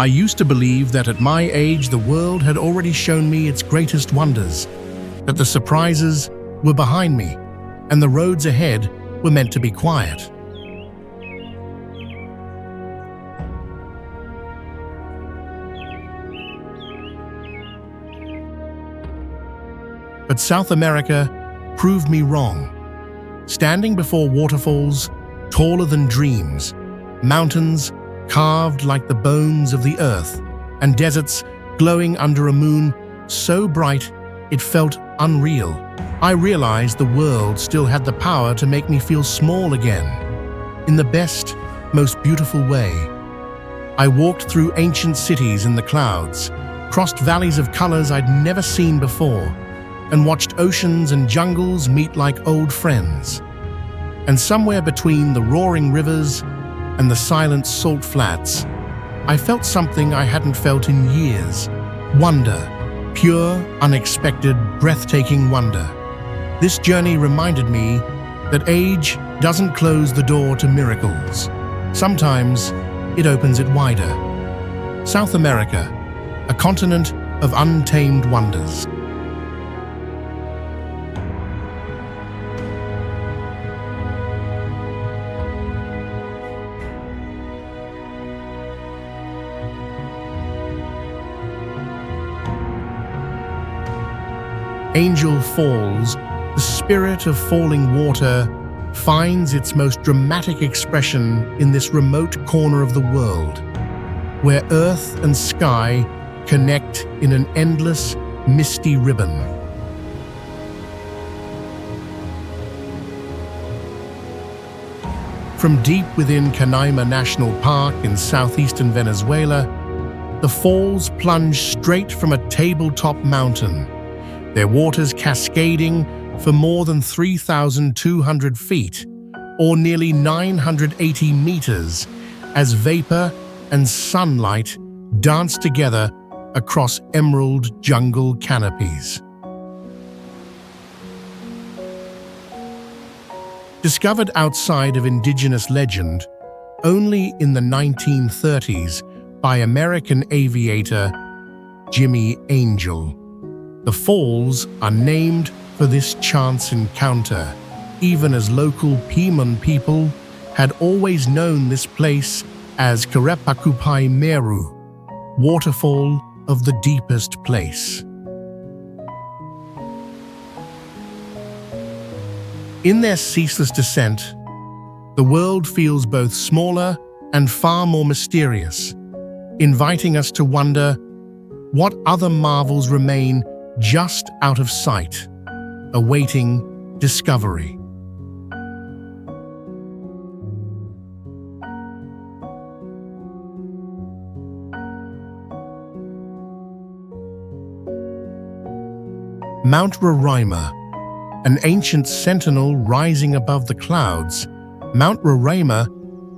I used to believe that at my age the world had already shown me its greatest wonders, that the surprises were behind me, and the roads ahead were meant to be quiet. But South America proved me wrong. Standing before waterfalls taller than dreams, mountains carved like the bones of the earth, and deserts glowing under a moon so bright it felt unreal, I realized the world still had the power to make me feel small again, in the best, most beautiful way. I walked through ancient cities in the clouds, crossed valleys of colors I'd never seen before, and watched oceans and jungles meet like old friends. And somewhere between the roaring rivers and the silent salt flats, I felt something I hadn't felt in years. Wonder. Pure, unexpected, breathtaking wonder. This journey reminded me that age doesn't close the door to miracles. Sometimes it opens it wider. South America, a continent of untamed wonders. Angel Falls, the spirit of falling water, finds its most dramatic expression in this remote corner of the world, where earth and sky connect in an endless, misty ribbon. From deep within Canaima National Park in southeastern Venezuela, the falls plunge straight from a tabletop mountain, their waters cascading for more than 3,200 feet, or nearly 980 meters, as vapor and sunlight dance together across emerald jungle canopies. Discovered outside of indigenous legend only in the 1930s by American aviator Jimmy Angel, the falls are named for this chance encounter, even as local Piman people had always known this place as Karepakupai Meru, waterfall of the deepest place. In their ceaseless descent, the world feels both smaller and far more mysterious, inviting us to wonder what other marvels remain just out of sight, awaiting discovery. Mount Roraima, an ancient sentinel rising above the clouds, Mount Roraima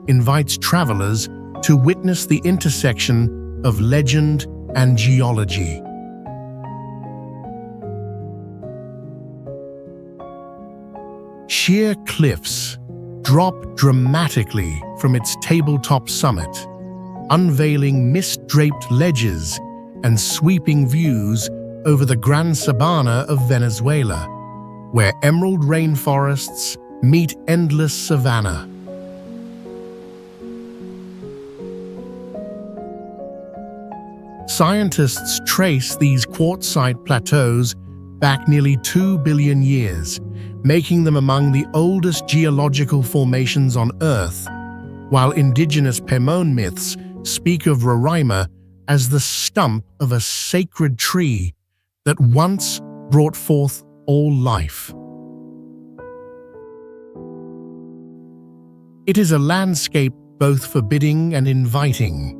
invites travelers to witness the intersection of legend and geology. Sheer cliffs drop dramatically from its tabletop summit, unveiling mist-draped ledges and sweeping views over the Gran Sabana of Venezuela, where emerald rainforests meet endless savanna. Scientists trace these quartzite plateaus back nearly 2 billion years, making them among the oldest geological formations on Earth, while indigenous Pemon myths speak of Roraima as the stump of a sacred tree that once brought forth all life. It is a landscape both forbidding and inviting,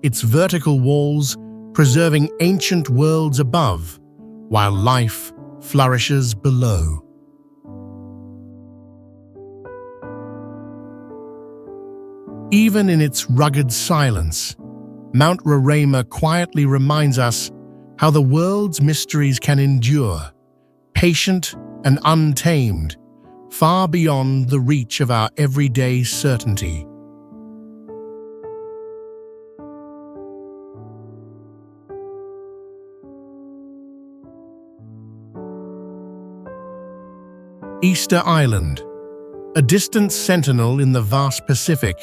its vertical walls preserving ancient worlds above, while life flourishes below. Even in its rugged silence, Mount Roraima quietly reminds us how the world's mysteries can endure, patient and untamed, far beyond the reach of our everyday certainty. Easter Island, a distant sentinel in the vast Pacific.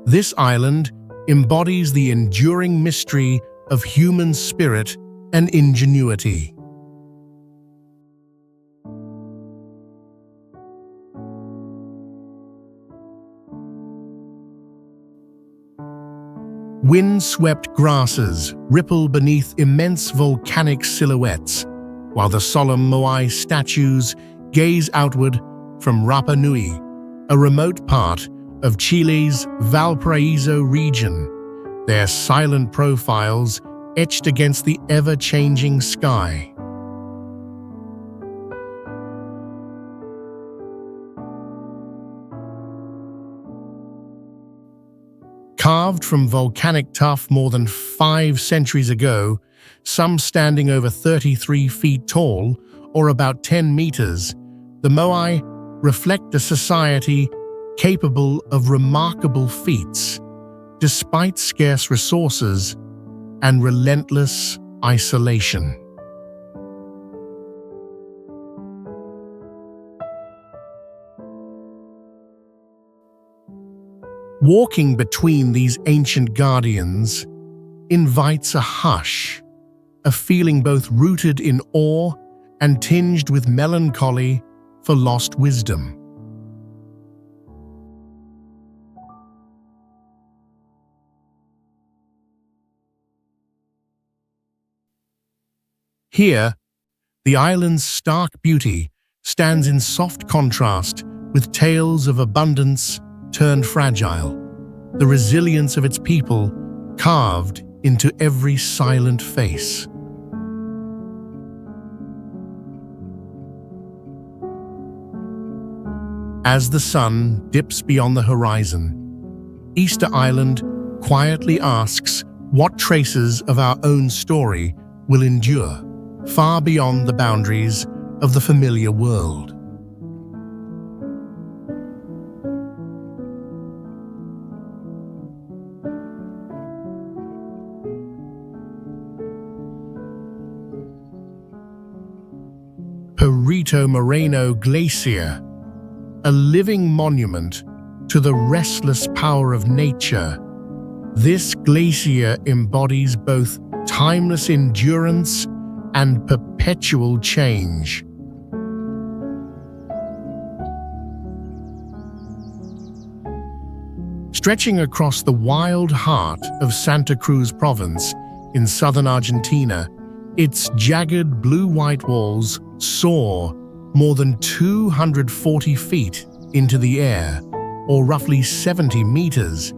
This island embodies the enduring mystery of human spirit and ingenuity. Wind-swept grasses ripple beneath immense volcanic silhouettes, while the solemn Moai statues gaze outward from Rapa Nui, a remote part of Chile's Valparaiso region, their silent profiles etched against the ever-changing sky. Carved from volcanic tuff more than 5 centuries ago, some standing over 33 feet tall, or about 10 meters, the Moai reflect a society capable of remarkable feats, despite scarce resources and relentless isolation. Walking between these ancient guardians invites a hush, a feeling both rooted in awe and tinged with melancholy for lost wisdom. Here, the island's stark beauty stands in soft contrast with tales of abundance turned fragile, the resilience of its people carved into every silent face. As the sun dips beyond the horizon, Easter Island quietly asks what traces of our own story will endure far beyond the boundaries of the familiar world. Perito Moreno Glacier, a living monument to the restless power of nature. This glacier embodies both timeless endurance and perpetual change. Stretching across the wild heart of Santa Cruz province in southern Argentina, its jagged blue-white walls soar more than 240 feet into the air, or roughly 70 meters,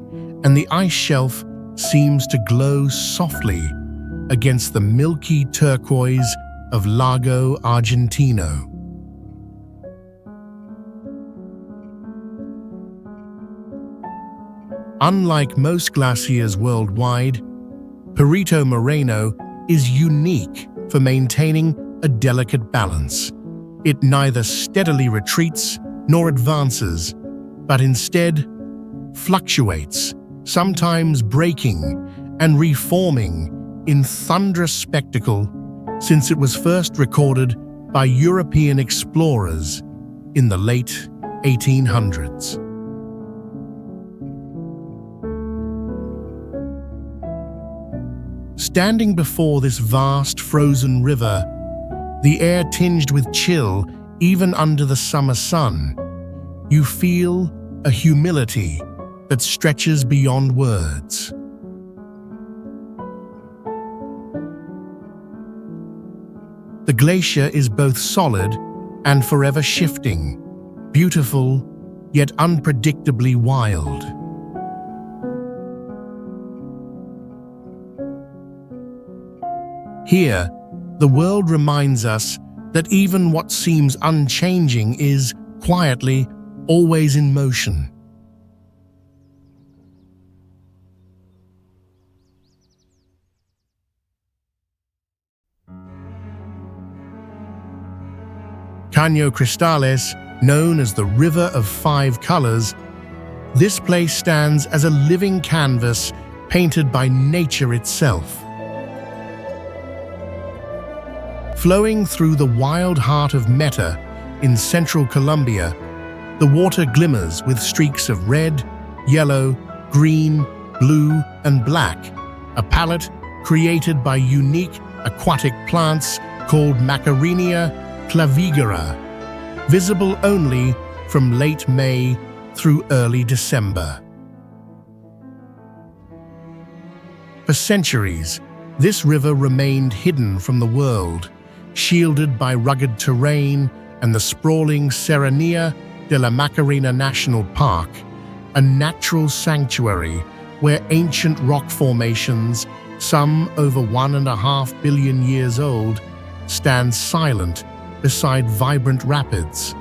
and the ice shelf seems to glow softly against the milky turquoise of Lago Argentino. Unlike most glaciers worldwide, Perito Moreno is unique for maintaining a delicate balance. It neither steadily retreats nor advances, but instead fluctuates, sometimes breaking and reforming in thunderous spectacle since it was first recorded by European explorers in the late 1800s. Standing before this vast frozen river, the air tinged with chill even under the summer sun, you feel a humility that stretches beyond words. The glacier is both solid and forever shifting, beautiful yet unpredictably wild. Here, the world reminds us that even what seems unchanging is, quietly, always in motion. Caño Cristales, known as the River of Five Colors, this place stands as a living canvas painted by nature itself. Flowing through the wild heart of Meta in central Colombia, the water glimmers with streaks of red, yellow, green, blue, and black, a palette created by unique aquatic plants called Macarenia clavigera, visible only from late May through early December. For centuries, this river remained hidden from the world, shielded by rugged terrain and the sprawling Serranía de la Macarena National Park, a natural sanctuary where ancient rock formations, some over 1.5 billion years old, stand silent beside vibrant rapids.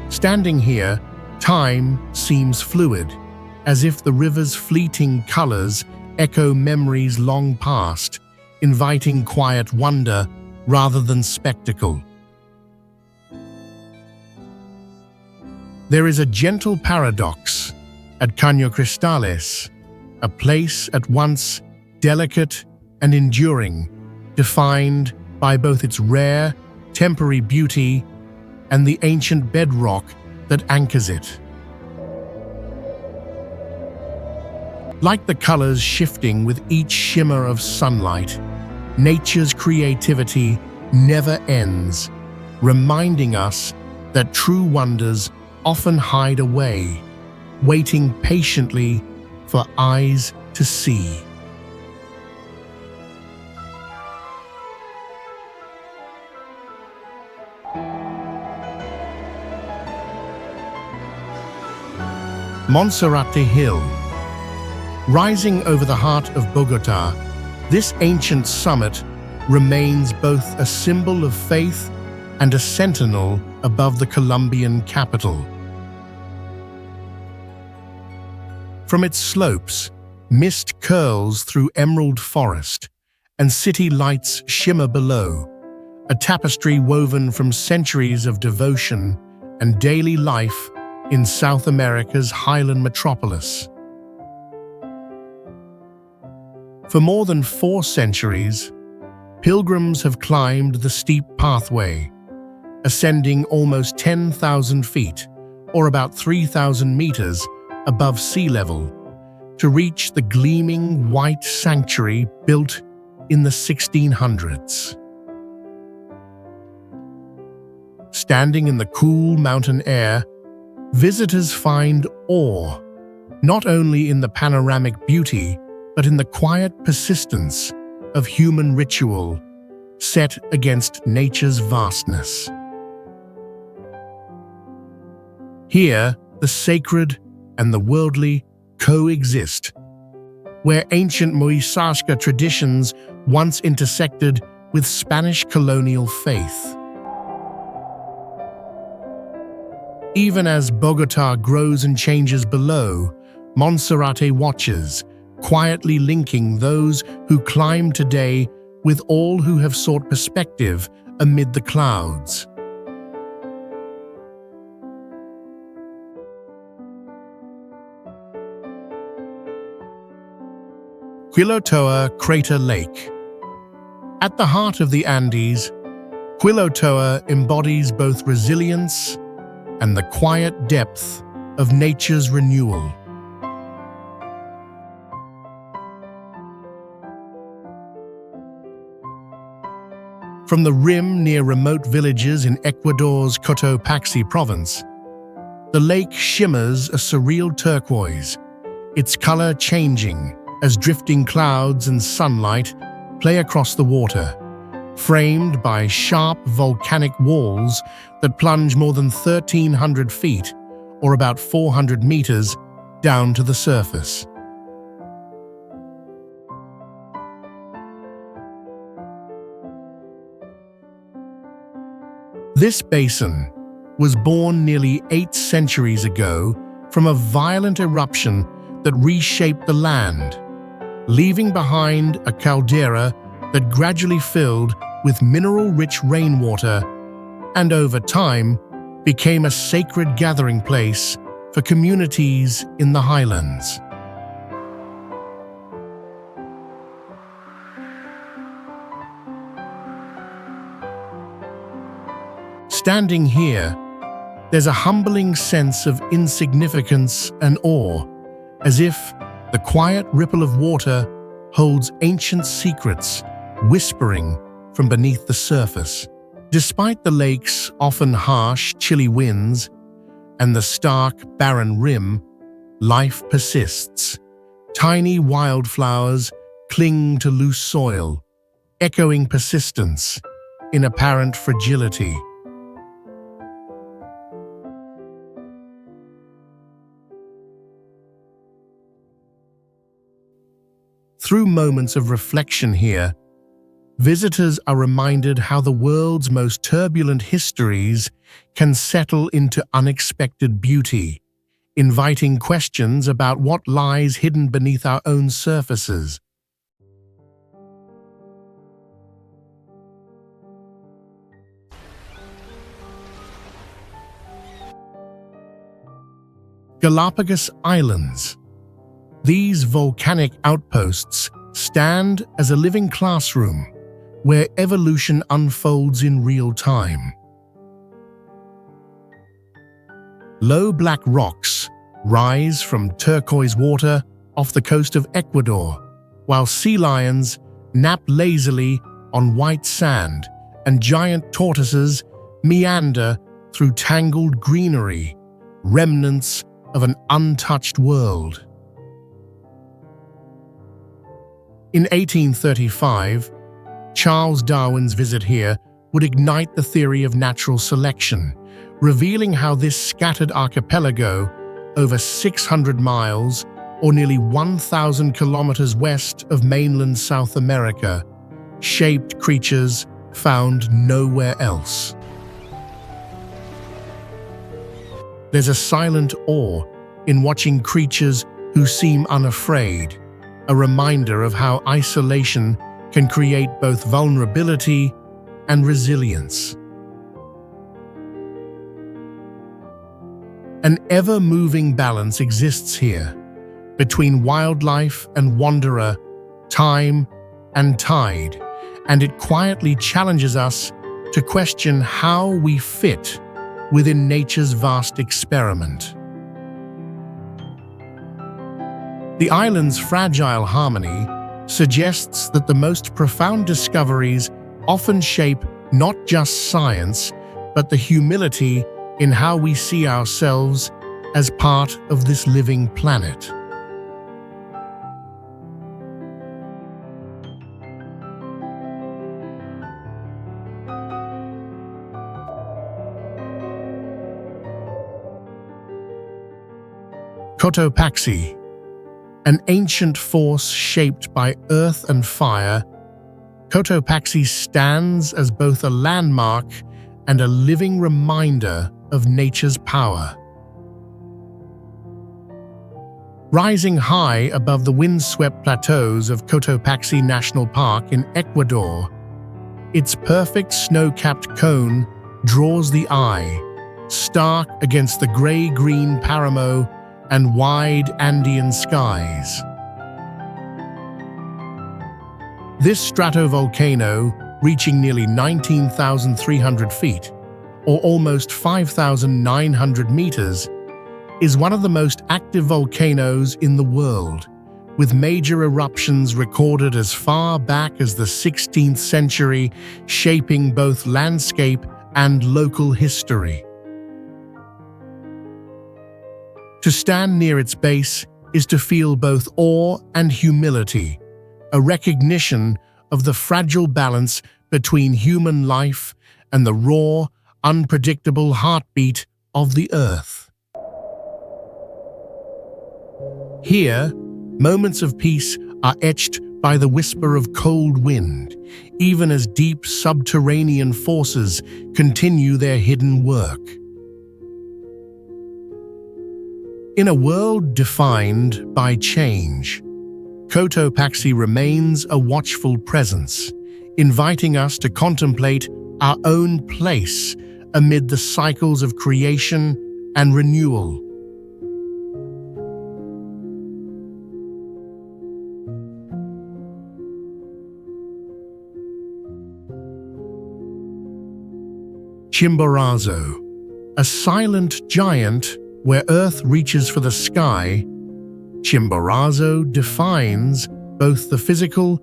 Standing here, time seems fluid, as if the river's fleeting colors echo memories long past, inviting quiet wonder rather than spectacle. There is a gentle paradox at Caño Cristales, a place at once delicate and enduring, defined by both its rare, temporary beauty and the ancient bedrock that anchors it. Like the colors shifting with each shimmer of sunlight, nature's creativity never ends, reminding us that true wonders often hide away, waiting patiently for eyes to see. Monserrate Hill. Rising over the heart of Bogotá, this ancient summit remains both a symbol of faith and a sentinel above the Colombian capital. From its slopes, mist curls through emerald forest, and city lights shimmer below, a tapestry woven from centuries of devotion and daily life in South America's highland metropolis. For more than 4 centuries, pilgrims have climbed the steep pathway, ascending almost 10,000 feet, or about 3,000 meters above sea level, to reach the gleaming white sanctuary built in the 1600s. Standing in the cool mountain air, visitors find awe, not only in the panoramic beauty, but in the quiet persistence of human ritual set against nature's vastness. Here, the sacred and the worldly coexist, where ancient Muisca traditions once intersected with Spanish colonial faith. Even as Bogotá grows and changes below, Monserrate watches, quietly linking those who climb today with all who have sought perspective amid the clouds. Quilotoa Crater Lake. At the heart of the Andes, Quilotoa embodies both resilience and the quiet depth of nature's renewal. From the rim near remote villages in Ecuador's Cotopaxi province, the lake shimmers a surreal turquoise, its color changing as drifting clouds and sunlight play across the water, framed by sharp volcanic walls that plunge more than 1,300 feet, or about 400 meters, down to the surface. This basin was born nearly 8 centuries ago from a violent eruption that reshaped the land, leaving behind a caldera that gradually filled with mineral-rich rainwater and over time became a sacred gathering place for communities in the highlands. Standing here, there's a humbling sense of insignificance and awe, as if the quiet ripple of water holds ancient secrets whispering from beneath the surface. Despite the lake's often harsh, chilly winds and the stark, barren rim, life persists. Tiny wildflowers cling to loose soil, echoing persistence in apparent fragility. Through moments of reflection here, visitors are reminded how the world's most turbulent histories can settle into unexpected beauty, inviting questions about what lies hidden beneath our own surfaces. Galapagos Islands. These volcanic outposts stand as a living classroom where evolution unfolds in real time. Low black rocks rise from turquoise water off the coast of Ecuador, while sea lions nap lazily on white sand and giant tortoises meander through tangled greenery, remnants of an untouched world. In 1835, Charles Darwin's visit here would ignite the theory of natural selection, revealing how this scattered archipelago, over 600 miles or nearly 1,000 kilometers west of mainland South America, shaped creatures found nowhere else. There's a silent awe in watching creatures who seem unafraid, a reminder of how isolation can create both vulnerability and resilience. An ever-moving balance exists here between wildlife and wanderer, time and tide, and it quietly challenges us to question how we fit within nature's vast experiment. The island's fragile harmony suggests that the most profound discoveries often shape not just science, but the humility in how we see ourselves as part of this living planet. Cotopaxi, an ancient force shaped by earth and fire, Cotopaxi stands as both a landmark and a living reminder of nature's power. Rising high above the windswept plateaus of Cotopaxi National Park in Ecuador, its perfect snow-capped cone draws the eye, stark against the gray-green Paramo and wide Andean skies. This stratovolcano, reaching nearly 19,300 feet, or almost 5,900 meters, is one of the most active volcanoes in the world, with major eruptions recorded as far back as the 16th century, shaping both landscape and local history. To stand near its base is to feel both awe and humility, a recognition of the fragile balance between human life and the raw, unpredictable heartbeat of the earth. Here, moments of peace are etched by the whisper of cold wind, even as deep subterranean forces continue their hidden work. In a world defined by change, Cotopaxi remains a watchful presence, inviting us to contemplate our own place amid the cycles of creation and renewal. Chimborazo, a silent giant where Earth reaches for the sky. Chimborazo defines both the physical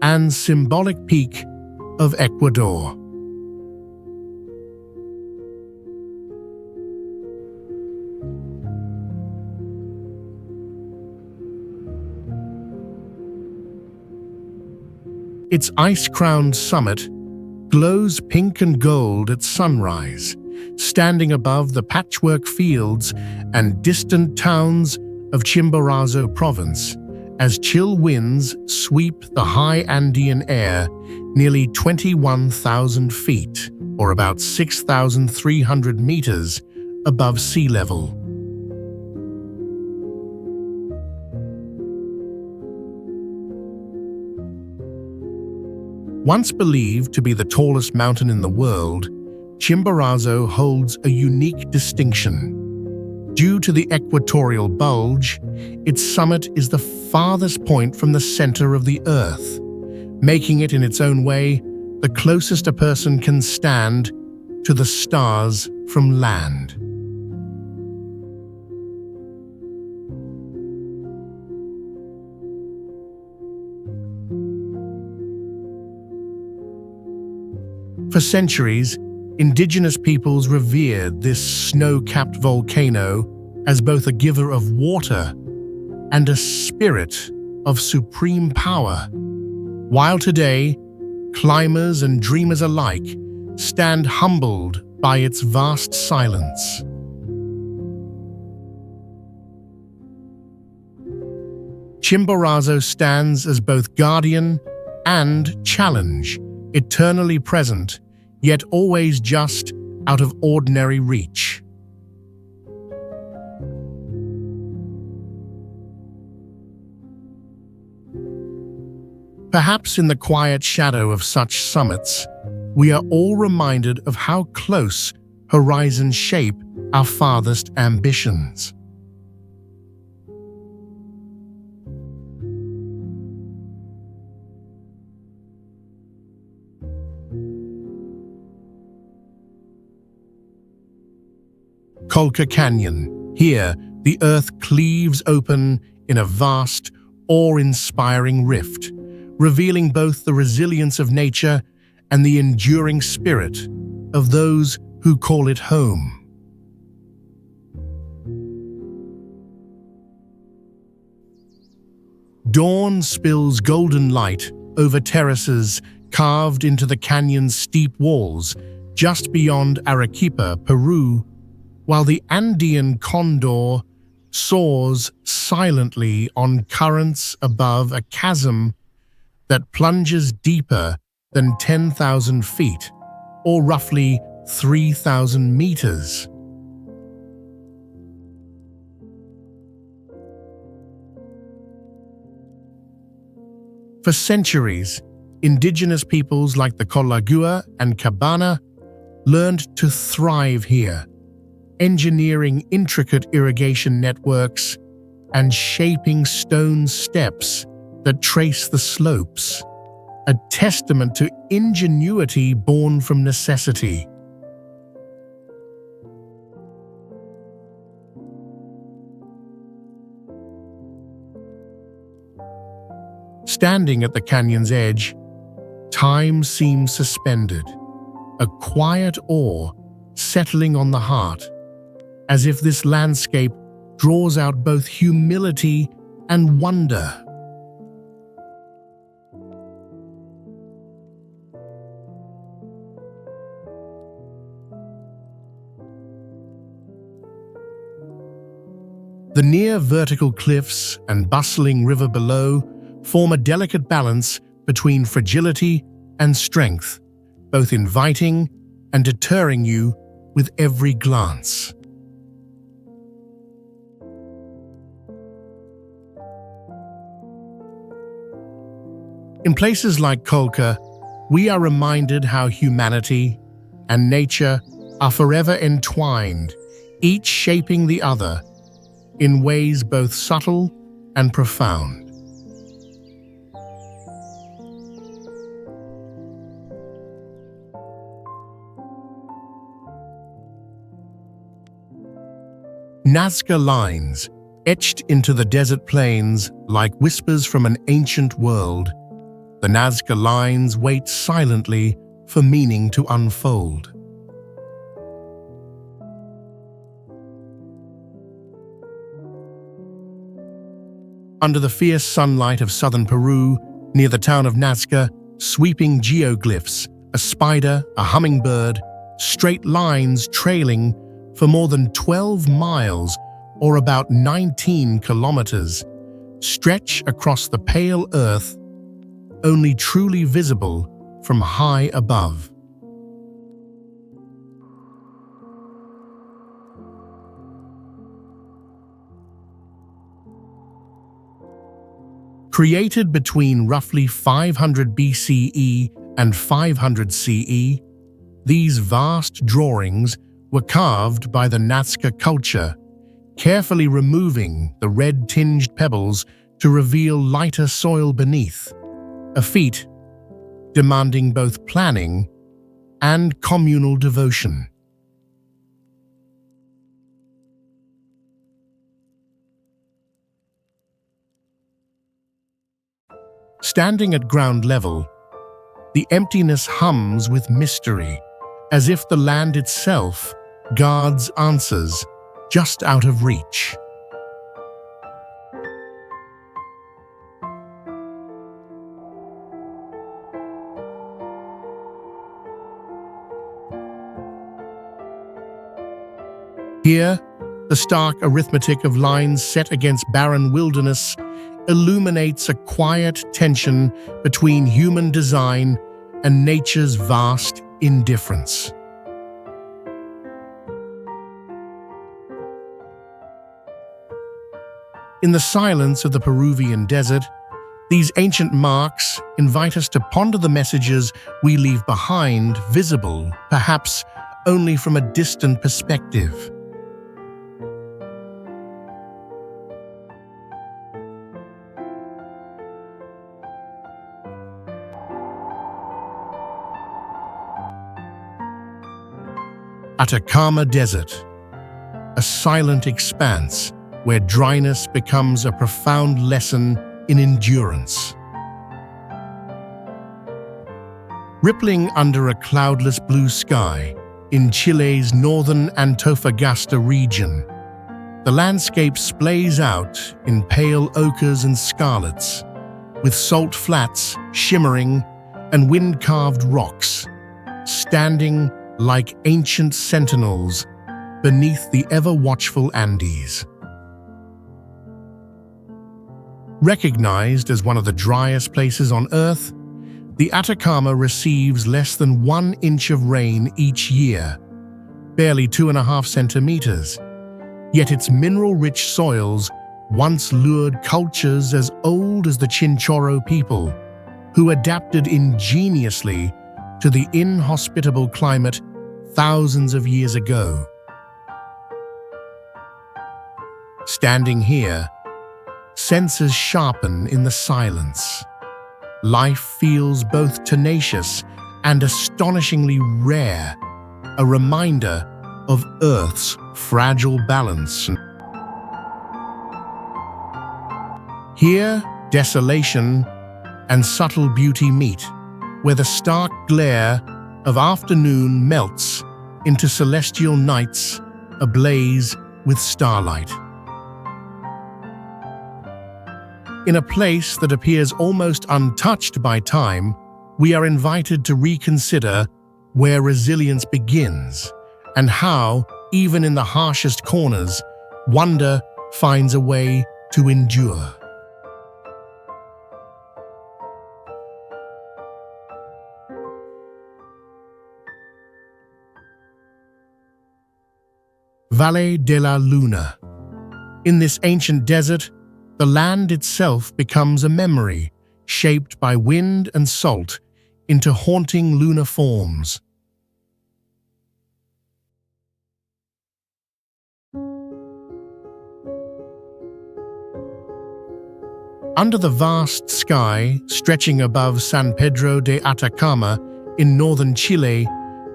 and symbolic peak of Ecuador. Its ice-crowned summit glows pink and gold at sunrise, standing above the patchwork fields and distant towns of Chimborazo province, as chill winds sweep the high Andean air nearly 21,000 feet, or about 6,300 meters above sea level. Once believed to be the tallest mountain in the world, Chimborazo holds a unique distinction. Due to the equatorial bulge, its summit is the farthest point from the center of the Earth, making it in its own way the closest a person can stand to the stars from land. For centuries, indigenous peoples revered this snow-capped volcano as both a giver of water and a spirit of supreme power, while today, climbers and dreamers alike stand humbled by its vast silence. Chimborazo stands as both guardian and challenge, eternally present, yet always just out of ordinary reach. Perhaps in the quiet shadow of such summits, we are all reminded of how close horizons shape our farthest ambitions. Colca Canyon. Here, the Earth cleaves open in a vast, awe-inspiring rift, revealing both the resilience of nature and the enduring spirit of those who call it home. Dawn spills golden light over terraces carved into the canyon's steep walls just beyond Arequipa, Peru, while the Andean condor soars silently on currents above a chasm that plunges deeper than 10,000 feet, or roughly 3,000 meters. For centuries, indigenous peoples like the Colagua and Cabana learned to thrive here, engineering intricate irrigation networks and shaping stone steps that trace the slopes, a testament to ingenuity born from necessity. Standing at the canyon's edge, time seems suspended, a quiet awe settling on the heart, as if this landscape draws out both humility and wonder. The near-vertical cliffs and bustling river below form a delicate balance between fragility and strength, both inviting and deterring you with every glance. In places like Colca, we are reminded how humanity and nature are forever entwined, each shaping the other in ways both subtle and profound. Nazca lines, etched into the desert plains like whispers from an ancient world. The Nazca lines wait silently for meaning to unfold. Under the fierce sunlight of southern Peru, near the town of Nazca, sweeping geoglyphs, a spider, a hummingbird, straight lines trailing for more than 12 miles or about 19 kilometers, stretch across the pale earth, only truly visible from high above. Created between roughly 500 BCE and 500 CE, these vast drawings were carved by the Nazca culture, carefully removing the red-tinged pebbles to reveal lighter soil beneath, a feat demanding both planning and communal devotion. Standing at ground level, the emptiness hums with mystery, as if the land itself guards answers just out of reach. Here, the stark arithmetic of lines set against barren wilderness illuminates a quiet tension between human design and nature's vast indifference. In the silence of the Peruvian desert, these ancient marks invite us to ponder the messages we leave behind, visible, perhaps only from a distant perspective. Atacama Desert, a silent expanse where dryness becomes a profound lesson in endurance. Rippling under a cloudless blue sky in Chile's northern Antofagasta region, the landscape splays out in pale ochres and scarlets, with salt flats shimmering and wind-carved rocks standing like ancient sentinels beneath the ever-watchful Andes. Recognized as one of the driest places on Earth, the Atacama receives less than 1 inch of rain each year, barely 2.5 centimeters, yet its mineral-rich soils once lured cultures as old as the Chinchorro people, who adapted ingeniously to the inhospitable climate thousands of years ago. Standing here, senses sharpen in the silence. Life feels both tenacious and astonishingly rare, a reminder of Earth's fragile balance. Here, desolation and subtle beauty meet, where the stark glare of afternoon melts into celestial nights ablaze with starlight. In a place that appears almost untouched by time, we are invited to reconsider where resilience begins and how, even in the harshest corners, wonder finds a way to endure. Valle de la Luna. In this ancient desert, the land itself becomes a memory, shaped by wind and salt into haunting lunar forms. Under the vast sky stretching above San Pedro de Atacama in northern Chile,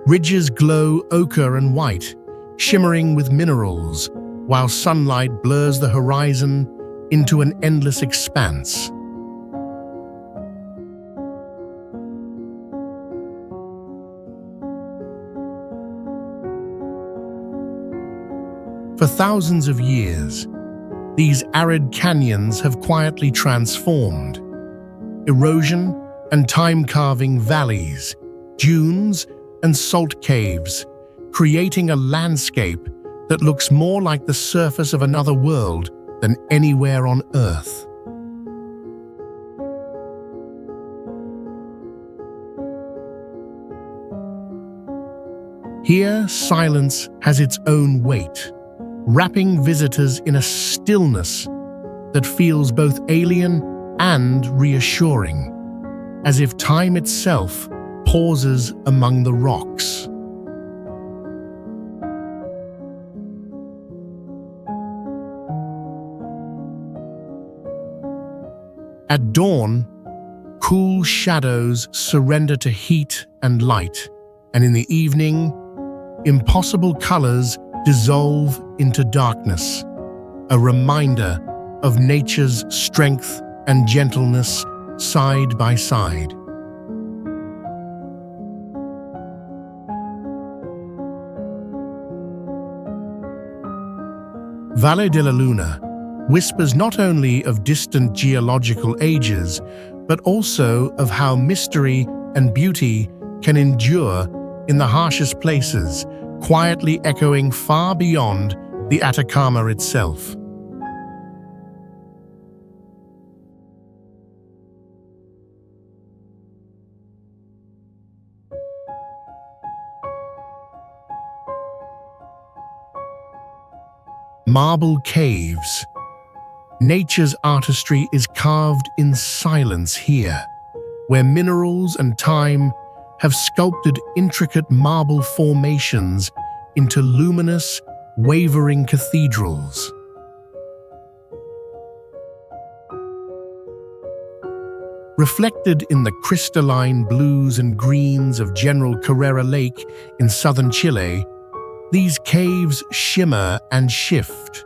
ridges glow ochre and white, shimmering with minerals, while sunlight blurs the horizon into an endless expanse. For thousands of years, these arid canyons have quietly transformed. Erosion and time carving valleys, dunes and salt caves, creating a landscape that looks more like the surface of another world than anywhere on Earth. Here, silence has its own weight, wrapping visitors in a stillness that feels both alien and reassuring, as if time itself pauses among the rocks. At dawn, cool shadows surrender to heat and light, and in the evening, impossible colors dissolve into darkness, a reminder of nature's strength and gentleness side by side. Valle de la Luna whispers not only of distant geological ages, but also of how mystery and beauty can endure in the harshest places, quietly echoing far beyond the Atacama itself. Marble caves. Nature's artistry is carved in silence here, where minerals and time have sculpted intricate marble formations into luminous, wavering cathedrals. Reflected in the crystalline blues and greens of General Carrera Lake in southern Chile, these caves shimmer and shift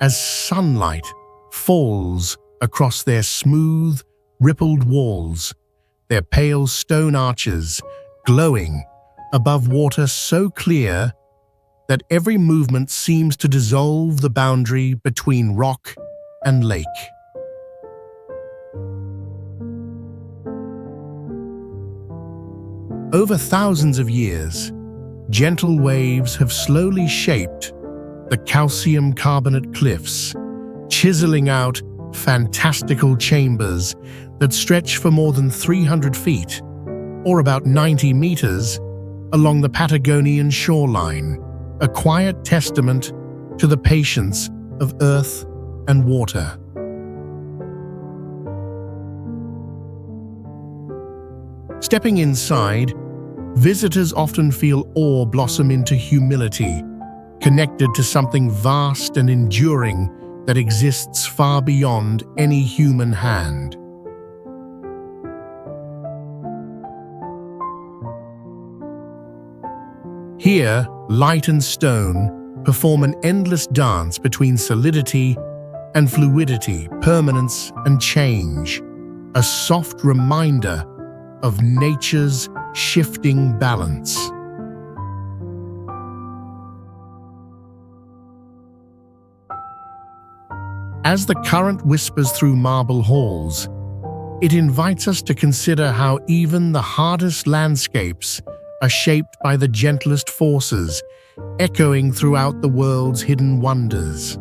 as sunlight falls across their smooth, rippled walls, their pale stone arches glowing above water so clear that every movement seems to dissolve the boundary between rock and lake. Over thousands of years, gentle waves have slowly shaped the calcium carbonate cliffs, chiseling out fantastical chambers that stretch for more than 300 feet, or about 90 meters, along the Patagonian shoreline, a quiet testament to the patience of earth and water. Stepping inside, visitors often feel awe blossom into humility, connected to something vast and enduring that exists far beyond any human hand. Here, light and stone perform an endless dance between solidity and fluidity, permanence and change, a soft reminder of nature's shifting balance. As the current whispers through marble halls, it invites us to consider how even the hardest landscapes are shaped by the gentlest forces, echoing throughout the world's hidden wonders.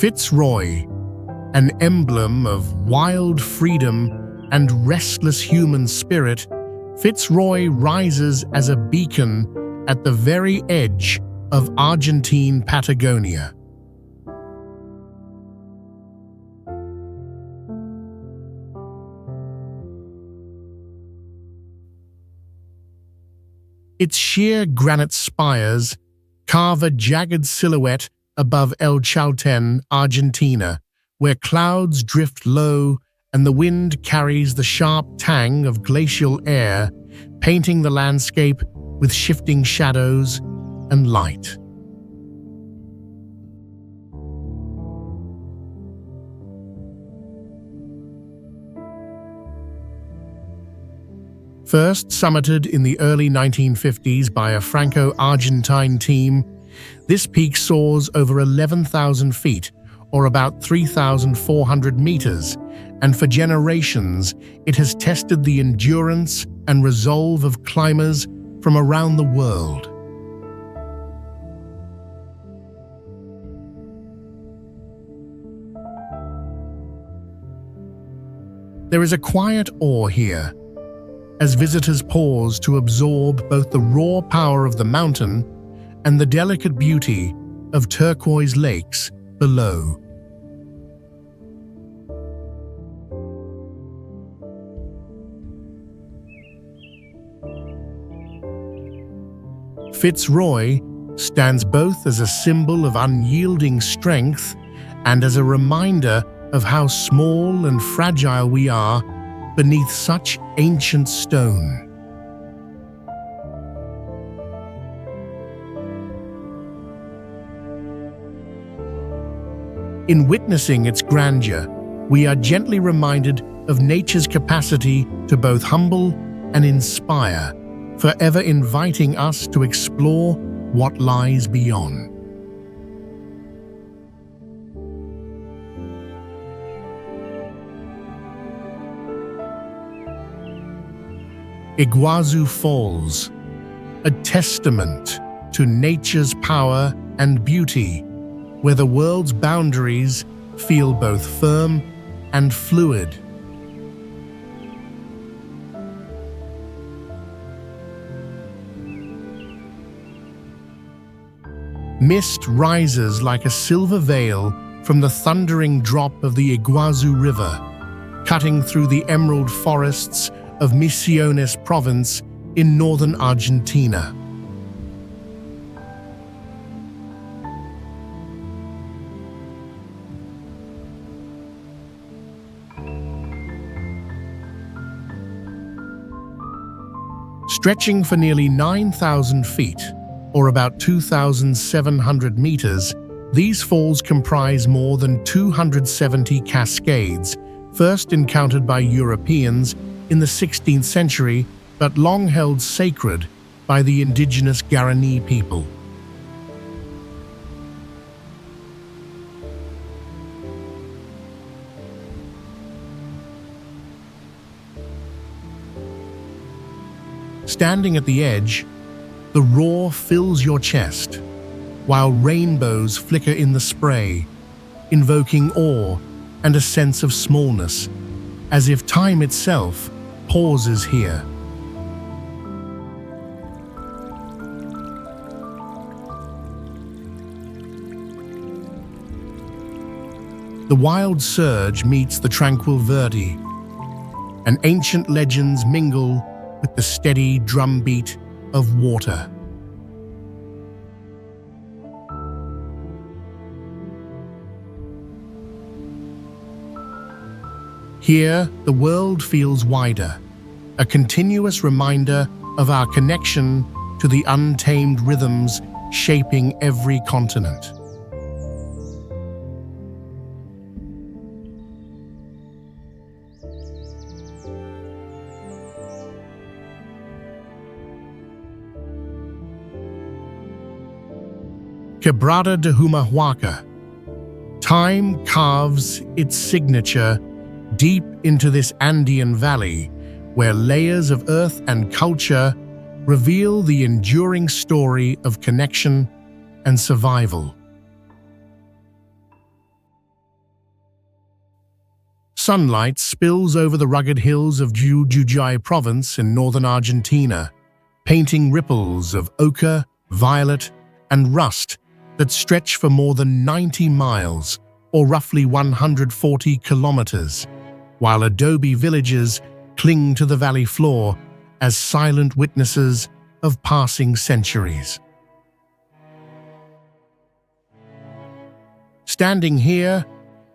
Fitzroy, an emblem of wild freedom and restless human spirit, Fitzroy rises as a beacon at the very edge of Argentine Patagonia. Its sheer granite spires carve a jagged silhouette above El Chalten, Argentina, where clouds drift low and the wind carries the sharp tang of glacial air, painting the landscape with shifting shadows and light. First summited in the early 1950s by a Franco-Argentine team, this peak soars over 11,000 feet, or about 3,400 meters, and for generations it has tested the endurance and resolve of climbers from around the world. There is a quiet awe here, as visitors pause to absorb both the raw power of the mountain and the delicate beauty of turquoise lakes below. Fitzroy stands both as a symbol of unyielding strength and as a reminder of how small and fragile we are beneath such ancient stone. In witnessing its grandeur, we are gently reminded of nature's capacity to both humble and inspire, forever inviting us to explore what lies beyond. Iguazu Falls, a testament to nature's power and beauty, where the world's boundaries feel both firm and fluid. Mist rises like a silver veil from the thundering drop of the Iguazu River, cutting through the emerald forests of Misiones province in northern Argentina. Stretching for nearly 9,000 feet, or about 2,700 meters, these falls comprise more than 270 cascades, first encountered by Europeans in the 16th century, but long held sacred by the indigenous Guarani people. Standing at the edge, the roar fills your chest, while rainbows flicker in the spray, invoking awe and a sense of smallness, as if time itself pauses here. The wild surge meets the tranquil Verde, and ancient legends mingle with the steady drumbeat of water. Here, the world feels wider, a continuous reminder of our connection to the untamed rhythms shaping every continent. Quebrada de Humahuaca. Time carves its signature deep into this Andean valley, where layers of earth and culture reveal the enduring story of connection and survival. Sunlight spills over the rugged hills of Jujuy province in northern Argentina, painting ripples of ochre, violet, and rust that stretch for more than 90 miles, or roughly 140 kilometers, while adobe villages cling to the valley floor as silent witnesses of passing centuries. Standing here,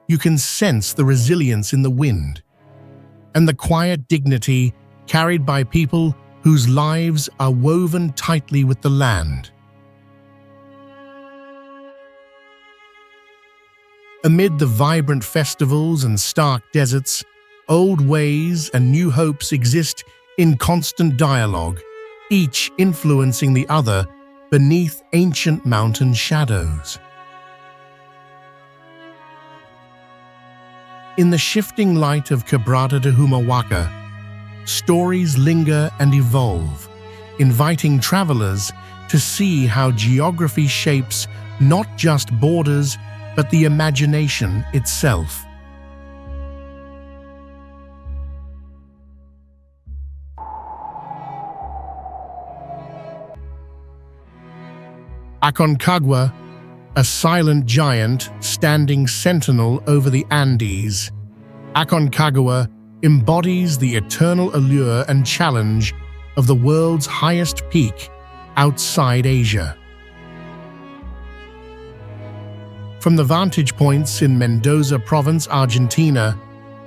you can sense the resilience in the wind, and the quiet dignity carried by people whose lives are woven tightly with the land. Amid the vibrant festivals and stark deserts, old ways and new hopes exist in constant dialogue, each influencing the other beneath ancient mountain shadows. In the shifting light of Quebrada de Humahuaca, stories linger and evolve, inviting travelers to see how geography shapes not just borders but the imagination itself. Aconcagua, a silent giant standing sentinel over the Andes. Aconcagua embodies the eternal allure and challenge of the world's highest peak outside Asia. From the vantage points in Mendoza Province, Argentina,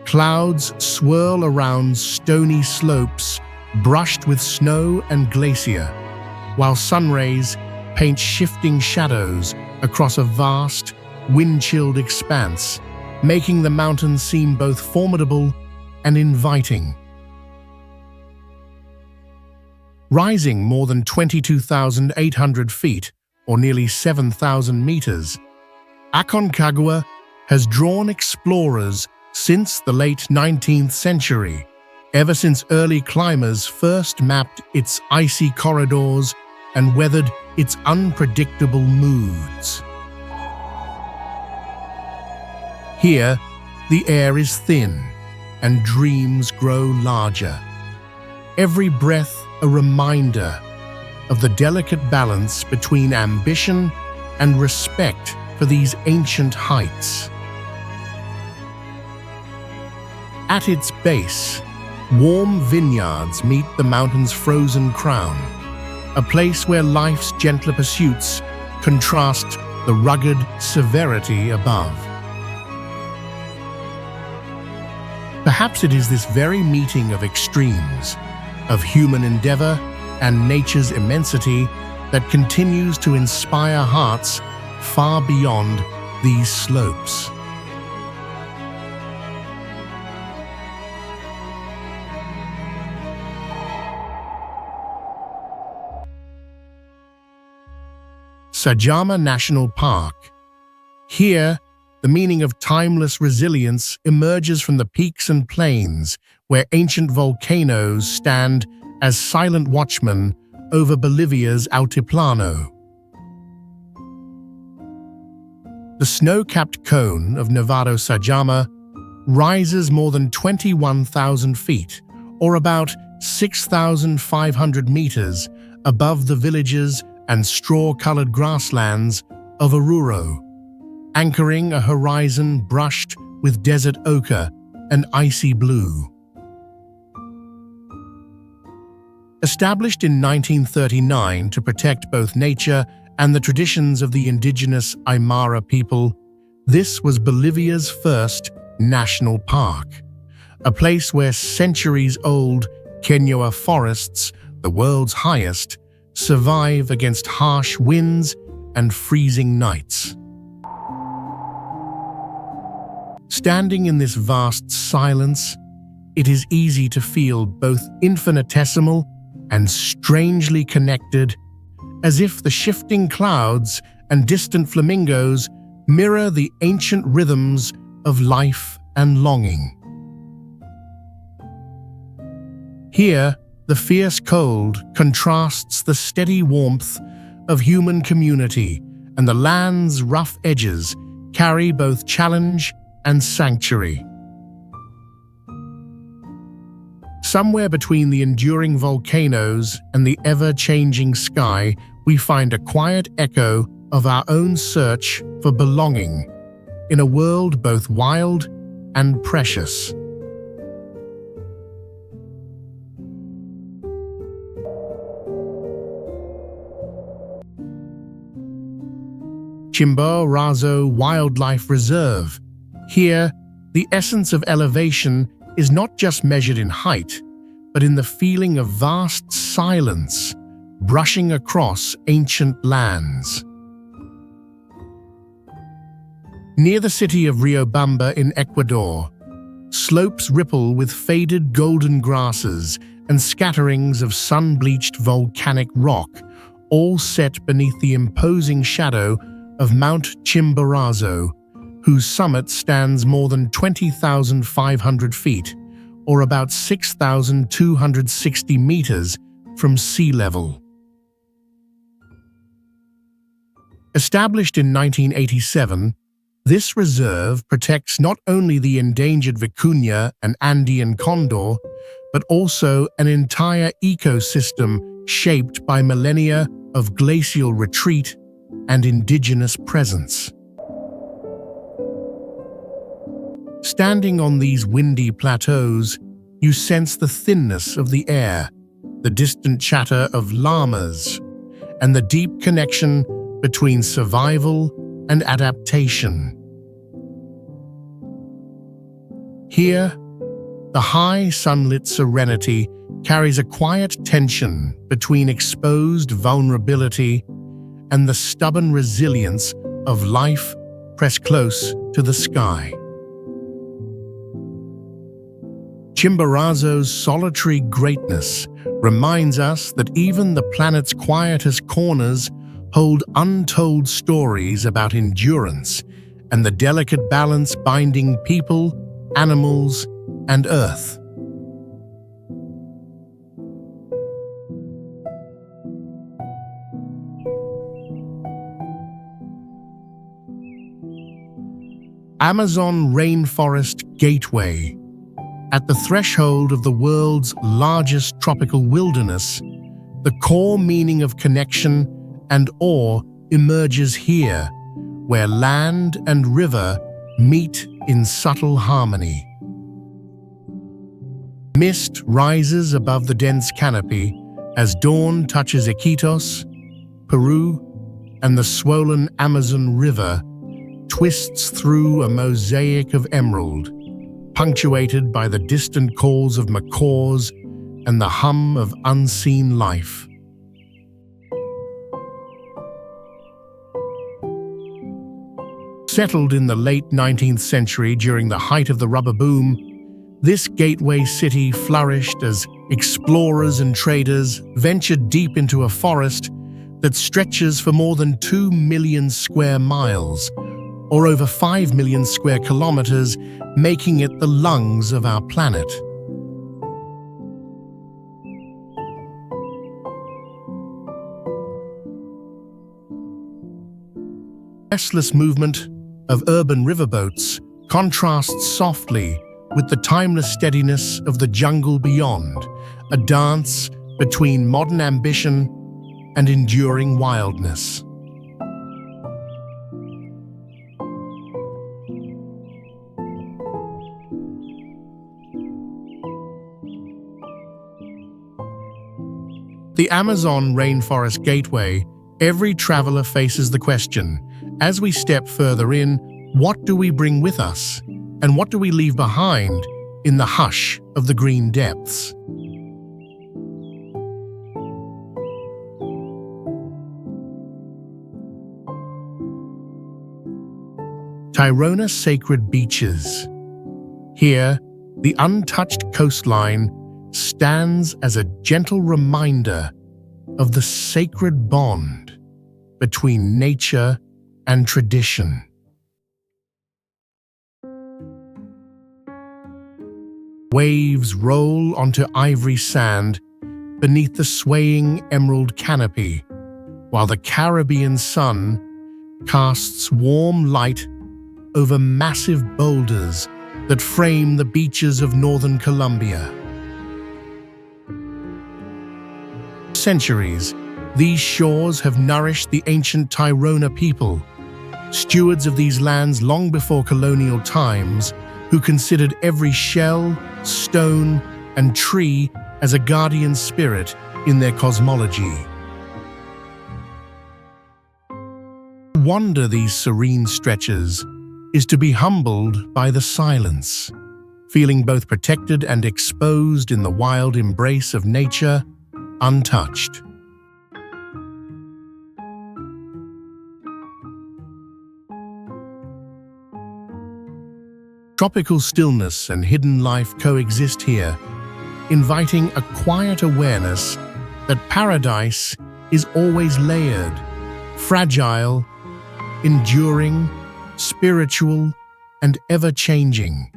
clouds swirl around stony slopes brushed with snow and glacier, while sun rays paint shifting shadows across a vast, wind-chilled expanse, making the mountains seem both formidable and inviting. Rising more than 22,800 feet, or nearly 7,000 meters, Aconcagua has drawn explorers since the late 19th century, ever since early climbers first mapped its icy corridors and weathered its unpredictable moods. Here, the air is thin and dreams grow larger. Every breath a reminder of the delicate balance between ambition and respect for these ancient heights. At its base, warm vineyards meet the mountain's frozen crown, a place where life's gentler pursuits contrast the rugged severity above. Perhaps it is this very meeting of extremes, of human endeavor and nature's immensity, that continues to inspire hearts far beyond these slopes. Sajama National Park. Here, the meaning of timeless resilience emerges from the peaks and plains where ancient volcanoes stand as silent watchmen over Bolivia's Altiplano. The snow-capped cone of Nevado Sajama rises more than 21,000 feet, or about 6,500 meters, above the villages and straw-colored grasslands of Oruro, anchoring a horizon brushed with desert ochre and icy blue. Established in 1939 to protect both nature and the traditions of the indigenous Aymara people, this was Bolivia's first national park, a place where centuries-old Quechua forests, the world's highest, survive against harsh winds and freezing nights. Standing in this vast silence, it is easy to feel both infinitesimal and strangely connected, as if the shifting clouds and distant flamingos mirror the ancient rhythms of life and longing. Here, the fierce cold contrasts the steady warmth of human community, and the land's rough edges carry both challenge and sanctuary. Somewhere between the enduring volcanoes and the ever-changing sky, we find a quiet echo of our own search for belonging in a world both wild and precious. Chimborazo Wildlife Reserve. Here, the essence of elevation is not just measured in height, but in the feeling of vast silence brushing across ancient lands. Near the city of Riobamba in Ecuador, slopes ripple with faded golden grasses and scatterings of sun-bleached volcanic rock, all set beneath the imposing shadow of Mount Chimborazo, whose summit stands more than 20,500 feet, or about 6,260 meters from sea level. Established in 1987, this reserve protects not only the endangered vicuña and Andean condor, but also an entire ecosystem shaped by millennia of glacial retreat and indigenous presence. Standing on these windy plateaus, you sense the thinness of the air, the distant chatter of llamas, and the deep connection between survival and adaptation. Here, the high sunlit serenity carries a quiet tension between exposed vulnerability and the stubborn resilience of life pressed close to the sky. Chimborazo's solitary greatness reminds us that even the planet's quietest corners hold untold stories about endurance and the delicate balance binding people, animals, and Earth. Amazon Rainforest Gateway. At the threshold of the world's largest tropical wilderness, the core meaning of connection and awe emerges here, where land and river meet in subtle harmony. Mist rises above the dense canopy as dawn touches Iquitos, Peru, and the swollen Amazon River twists through a mosaic of emerald, punctuated by the distant calls of macaws and the hum of unseen life. Settled in the late 19th century during the height of the rubber boom, this gateway city flourished as explorers and traders ventured deep into a forest that stretches for more than 2 million square miles, or over 5 million square kilometers, making it the lungs of our planet. Restless movement of urban riverboats contrasts softly with the timeless steadiness of the jungle beyond, a dance between modern ambition and enduring wildness. The Amazon Rainforest Gateway, every traveler faces the question, as we step further in, what do we bring with us? And what do we leave behind in the hush of the green depths? Tayrona Sacred Beaches. Here, the untouched coastline stands as a gentle reminder of the sacred bond between nature and tradition. Waves roll onto ivory sand beneath the swaying emerald canopy, while the Caribbean sun casts warm light over massive boulders that frame the beaches of northern Colombia. Centuries, these shores have nourished the ancient Tayrona people, stewards of these lands long before colonial times, who considered every shell, stone, and tree as a guardian spirit in their cosmology. To wander these serene stretches is to be humbled by the silence, feeling both protected and exposed in the wild embrace of nature, untouched. Tropical stillness and hidden life coexist here, inviting a quiet awareness that paradise is always layered, fragile, enduring, spiritual, and ever-changing.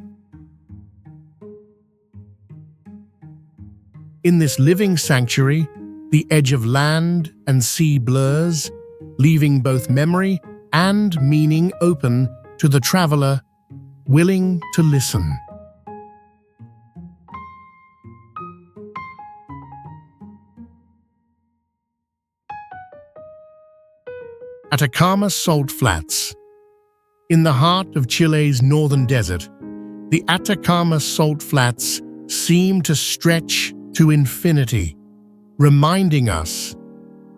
In this living sanctuary, the edge of land and sea blurs, leaving both memory and meaning open to the traveler willing to listen. Atacama Salt Flats. In the heart of Chile's northern desert, the Atacama Salt Flats seem to stretch to infinity, reminding us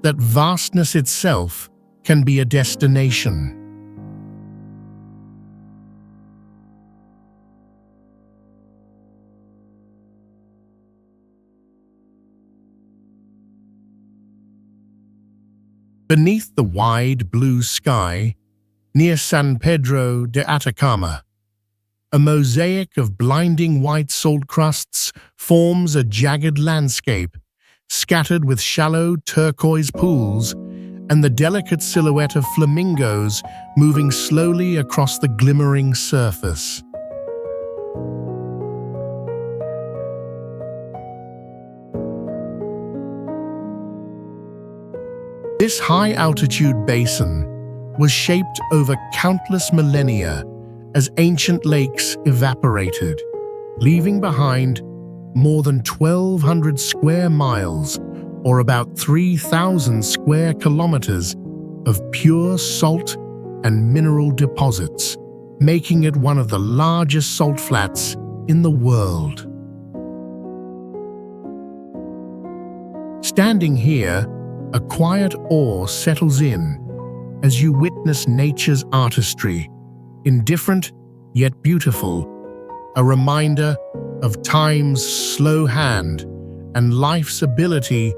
that vastness itself can be a destination. Beneath the wide blue sky, near San Pedro de Atacama, a mosaic of blinding white salt crusts forms a jagged landscape, scattered with shallow turquoise pools and the delicate silhouette of flamingos moving slowly across the glimmering surface. This high-altitude basin was shaped over countless millennia as ancient lakes evaporated, leaving behind more than 1,200 square miles, or about 3,000 square kilometers, of pure salt and mineral deposits, making it one of the largest salt flats in the world. Standing here, a quiet awe settles in as you witness nature's artistry, indifferent yet beautiful, a reminder of time's slow hand and life's ability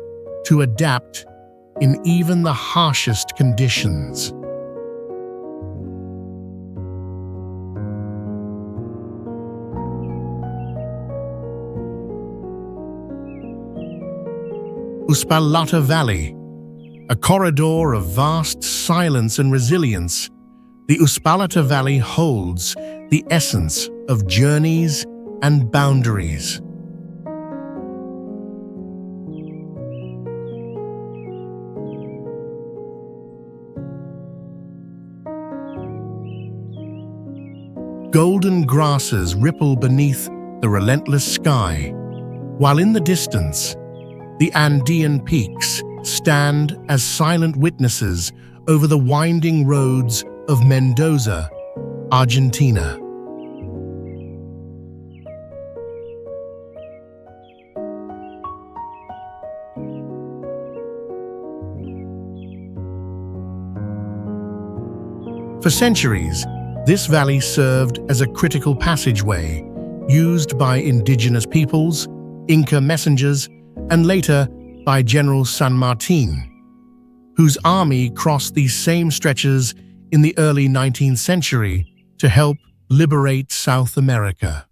to adapt in even the harshest conditions. Uspallata Valley, a corridor of vast silence and resilience, the Uspallata Valley holds the essence of journeys and boundaries. Golden grasses ripple beneath the relentless sky, while in the distance, the Andean peaks stand as silent witnesses over the winding roads of Mendoza, Argentina. For centuries, this valley served as a critical passageway used by indigenous peoples, Inca messengers, and later by General San Martin, whose army crossed these same stretches in the early 19th century to help liberate South America.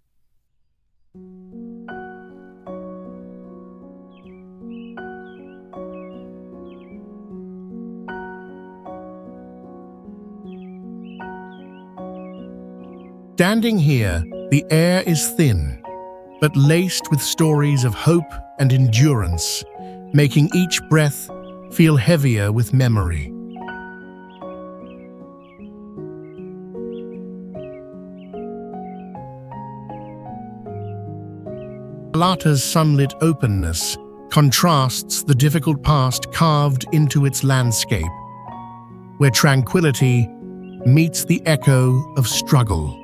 Standing here, the air is thin, but laced with stories of hope and endurance, making each breath feel heavier with memory. Uspallata's sunlit openness contrasts the difficult past carved into its landscape, where tranquility meets the echo of struggle.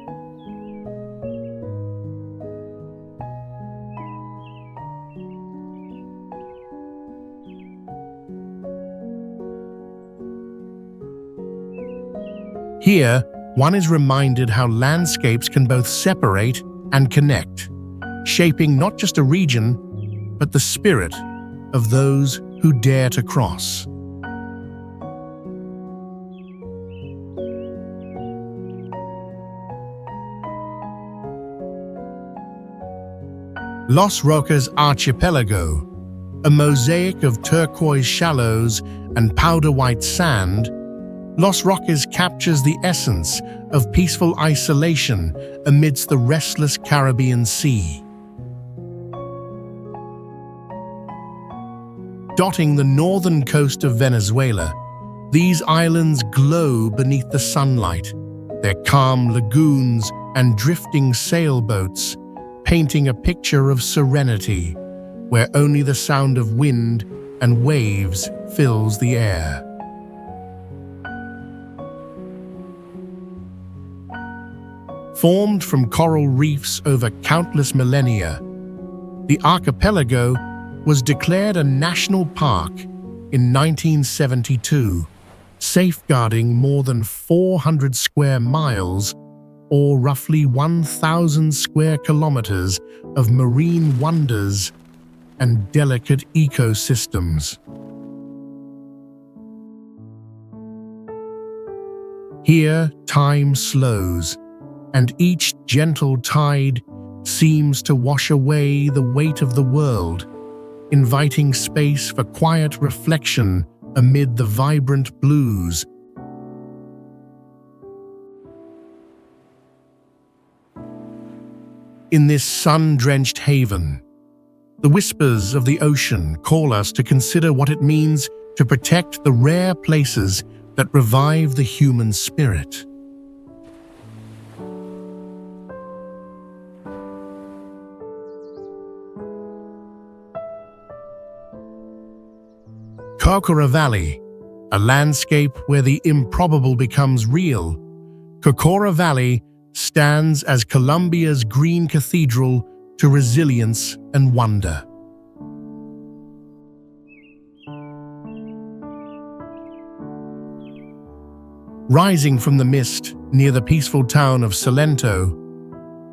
Here, one is reminded how landscapes can both separate and connect, shaping not just a region, but the spirit of those who dare to cross. Los Roques Archipelago, a mosaic of turquoise shallows and powder-white sand, Los Roques captures the essence of peaceful isolation amidst the restless Caribbean Sea. Dotting the northern coast of Venezuela, these islands glow beneath the sunlight, their calm lagoons and drifting sailboats painting a picture of serenity, where only the sound of wind and waves fills the air. Formed from coral reefs over countless millennia, the archipelago was declared a national park in 1972, safeguarding more than 400 square miles or roughly 1,000 square kilometers of marine wonders and delicate ecosystems. Here, time slows, and each gentle tide seems to wash away the weight of the world, inviting space for quiet reflection amid the vibrant blues. In this sun-drenched haven, the whispers of the ocean call us to consider what it means to protect the rare places that revive the human spirit. Cocora Valley, a landscape where the improbable becomes real, Cocora Valley stands as Colombia's green cathedral to resilience and wonder. Rising from the mist near the peaceful town of Salento,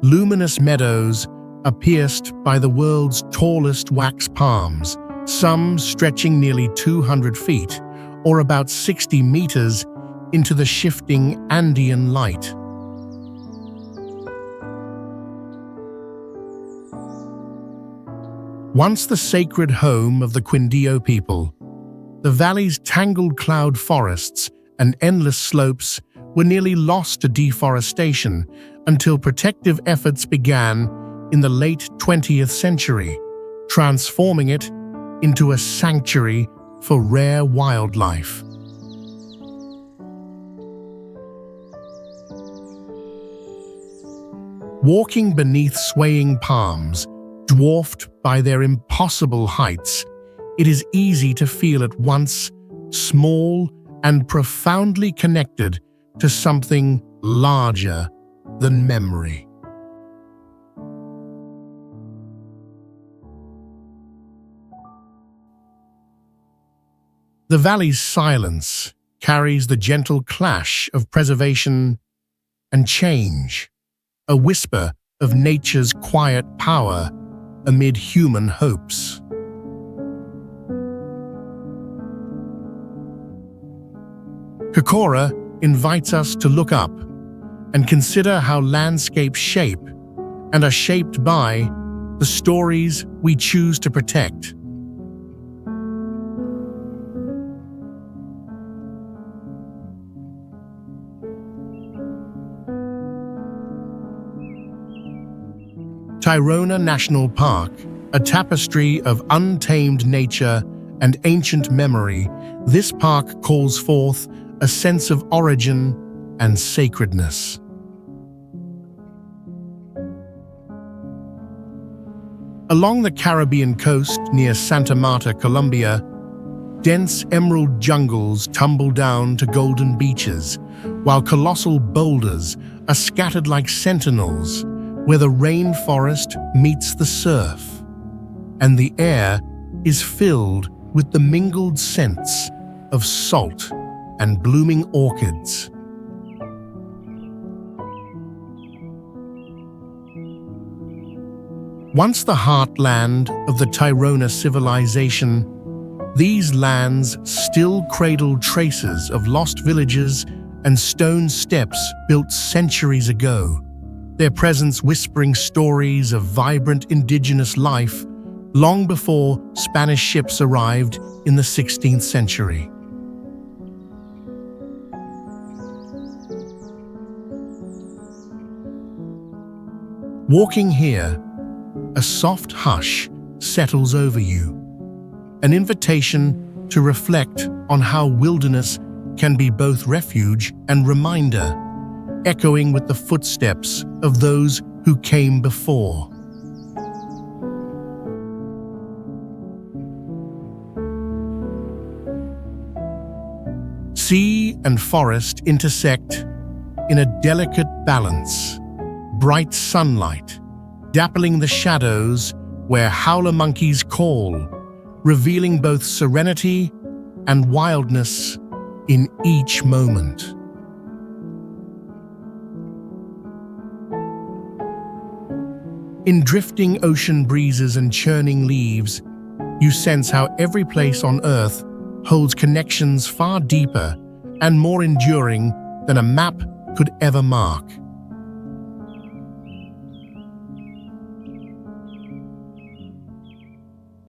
luminous meadows are pierced by the world's tallest wax palms, some stretching nearly 200 feet, or about 60 meters, into the shifting Andean light. Once the sacred home of the Quindío people, the valley's tangled cloud forests and endless slopes were nearly lost to deforestation until protective efforts began in the late 20th century, transforming it into a sanctuary for rare wildlife. Walking beneath swaying palms, dwarfed by their impossible heights, it is easy to feel at once small and profoundly connected to something larger than memory. The valley's silence carries the gentle clash of preservation and change, a whisper of nature's quiet power amid human hopes. Cocora invites us to look up and consider how landscapes shape and are shaped by the stories we choose to protect. Tayrona National Park, a tapestry of untamed nature and ancient memory, this park calls forth a sense of origin and sacredness. Along the Caribbean coast near Santa Marta, Colombia, dense emerald jungles tumble down to golden beaches, while colossal boulders are scattered like sentinels where the rainforest meets the surf, and the air is filled with the mingled scents of salt and blooming orchids. Once the heartland of the Tirona civilization, these lands still cradle traces of lost villages and stone steps built centuries ago, their presence whispering stories of vibrant indigenous life long before Spanish ships arrived in the 16th century. Walking here, a soft hush settles over you, an invitation to reflect on how wilderness can be both refuge and reminder, echoing with the footsteps of those who came before. Sea and forest intersect in a delicate balance, bright sunlight dappling the shadows where howler monkeys call, revealing both serenity and wildness in each moment. In drifting ocean breezes and churning leaves, you sense how every place on Earth holds connections far deeper and more enduring than a map could ever mark.